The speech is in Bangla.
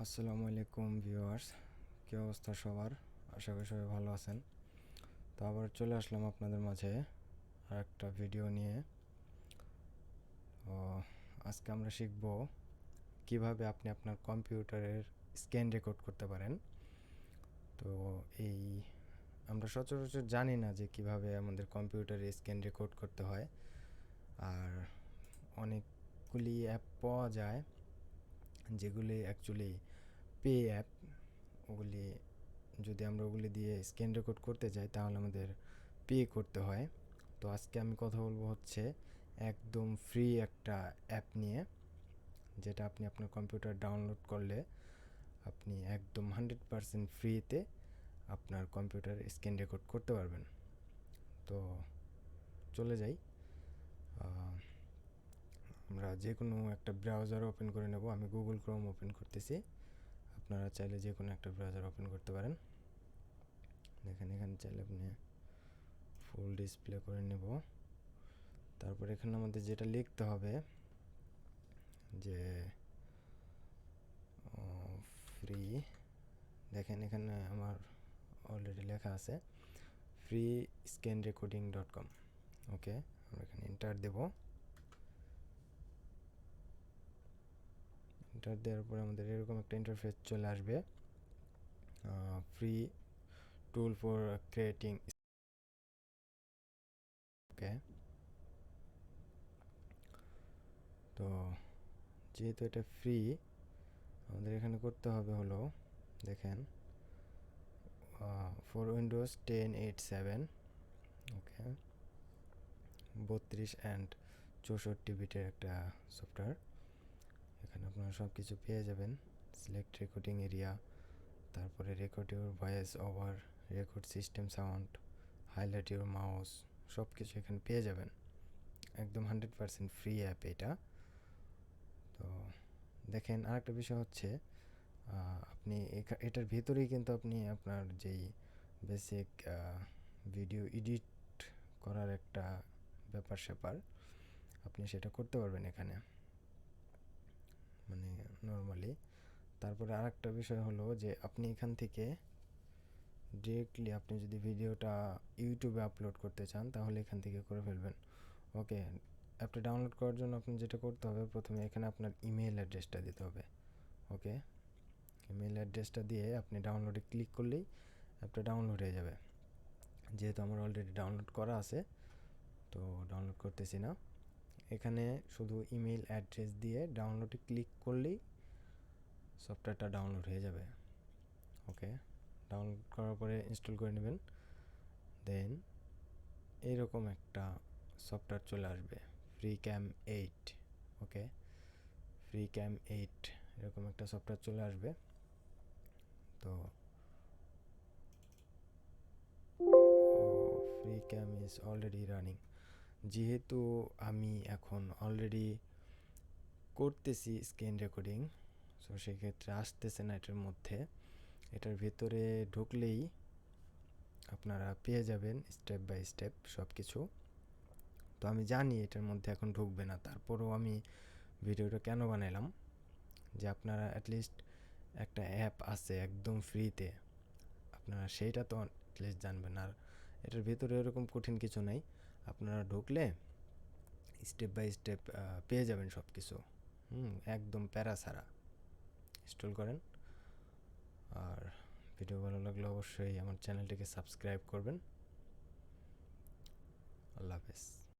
আসসালামু আলাইকুম ভিউয়ার্স, কী অবস্থা সবার? আশা করি সবাই ভালো আছেন। তো আবার চলে আসলাম আপনাদের মাঝে আর একটা ভিডিও নিয়ে। তো আজকে আমরা শিখব কিভাবে আপনি আপনার কম্পিউটারের স্ক্রিন রেকর্ড করতে পারেন। তো এই আমরা সচরাচর জানি না যে কিভাবে আমাদের কম্পিউটারে স্ক্রিন রেকর্ড করতে হয়। আর অনেকগুলি অ্যাপ পাওয়া যায় যেগুলি অ্যাকচুয়ালি পে অ্যাপ। ওগুলি যদি আমরা ওগুলি দিয়ে স্ক্রিন রেকর্ড করতে যাই তাহলে আমাদের পে করতে হয়। তো আজকে আমি কথা বলবো হচ্ছে একদম ফ্রি একটা অ্যাপ নিয়ে, যেটা আপনি আপনার কম্পিউটার ডাউনলোড করলে আপনি একদম 100% ফ্রিতে আপনার কম্পিউটার স্ক্রিন রেকর্ড করতে পারবেন। তো চলে যাই, আমরা যে কোনো একটা ব্রাউজার ওপেন করে নেব। আমি গুগল ক্রোম ওপেন করতেছি, আপনারা চাইলে যে কোনো একটা ব্রাউজার ওপেন করতে পারেন। দেখেন এখানে চাইলে আপনি ফুল ডিসপ্লে করে নেব। তারপর এখানে আমাদের যেটা লিখতে হবে যে ফ্রি, দেখেন এখানে আমার অলরেডি লেখা আছে ফ্রি স্ক্রিন রেকর্ডিং .com। ওকে, আমরা এখানে এন্টার দেব। এন্টার দেওয়ার পরে আমাদের এরকম একটা ইন্টারফেস চলে আসবে, ফ্রি টুল ফর ক্রিয়েটিং। ওকে, তো যেহেতু এটা ফ্রি, আমাদের এখানে করতে হবে হলো, দেখেন ফর উইন্ডোজ 10.8.7। ওকে, 32 অ্যান্ড 64 বিটের একটা সফটওয়্যার। এখানে আপনারা সব কিছু পেয়ে যাবেন। সিলেক্ট রেকর্ডিং এরিয়া, তারপরে record your voice over, record system sound, highlight your mouse, সব কিছু এখানে পেয়ে যাবেন। একদম 100% ফ্রি অ্যাপ এটা। তো দেখেন আরেকটা বিষয় হচ্ছে, আপনি এটার ভিতরেই কিন্তু আপনি আপনার যেই বেসিক ভিডিও এডিট করার একটা ব্যাপার স্যাপার আপনি সেটা করতে পারবেন এখানে, মানে নর্মালি। তারপরে আরেকটা বিষয় হলো যে আপনি এখান থেকে ডিরেক্টলি আপনি যদি ভিডিওটা ইউটিউবে আপলোড করতে চান তাহলে এখান থেকে করে ফেলবেন। ওকে, অ্যাপটা ডাউনলোড করার জন্য আপনি যেটা করতে হবে, প্রথমে এখানে আপনার ইমেল অ্যাড্রেসটা দিতে হবে। ওকে, ইমেল অ্যাড্রেসটা দিয়ে আপনি ডাউনলোডে ক্লিক করলেই অ্যাপটা ডাউনলোড হয়ে যাবে। যেহেতু আমার অলরেডি ডাউনলোড করা আছে, তো ডাউনলোড করতেছি না। এখানে শুধু ইমেল অ্যাড্রেস দিয়ে ডাউনলোডে ক্লিক করলেই সফটওয়্যারটা ডাউনলোড হয়ে যাবে। ওকে, ডাউনলোড করার পরে ইনস্টল করে নেবেন। দেন এইরকম একটা সফটওয়্যার চলে আসবে, ফ্রি ক্যাম 8। ওকে, ফ্রি ক্যাম 8 এরকম একটা সফটওয়্যার চলে আসবে। তো free cam is already running. যেহেতু আমি এখন অলরেডি করতেছি স্ক্রিন রেকর্ডিং, সো সেক্ষেত্রে আসতেছে না এটার মধ্যে। এটার ভেতরে ঢুকলেই আপনারা পেয়ে যাবেন স্টেপ বাই স্টেপ সব কিছু। তো আমি জানি এটার মধ্যে এখন ঢুকবে না, তারপরেও আমি ভিডিওটা কেন বানাইলাম, যে আপনারা অ্যাটলিস্ট একটা অ্যাপ আছে একদম ফ্রিতে, আপনারা সেইটা তো অ্যাটলিস্ট জানবেন। আর এটার ভেতরে এরকম কঠিন কিছু নাই, আপনারা ঢুকলে স্টেপ বাই স্টেপ পেয়ে যাবেন সব কিছু। একদম প্যারা ছাড়া ইনস্টল করেন। আর ভিডিও ভালো লাগলে অবশ্যই আমার চ্যানেলটিকে সাবস্ক্রাইব করবেন। আল্লাহ হাফেজ।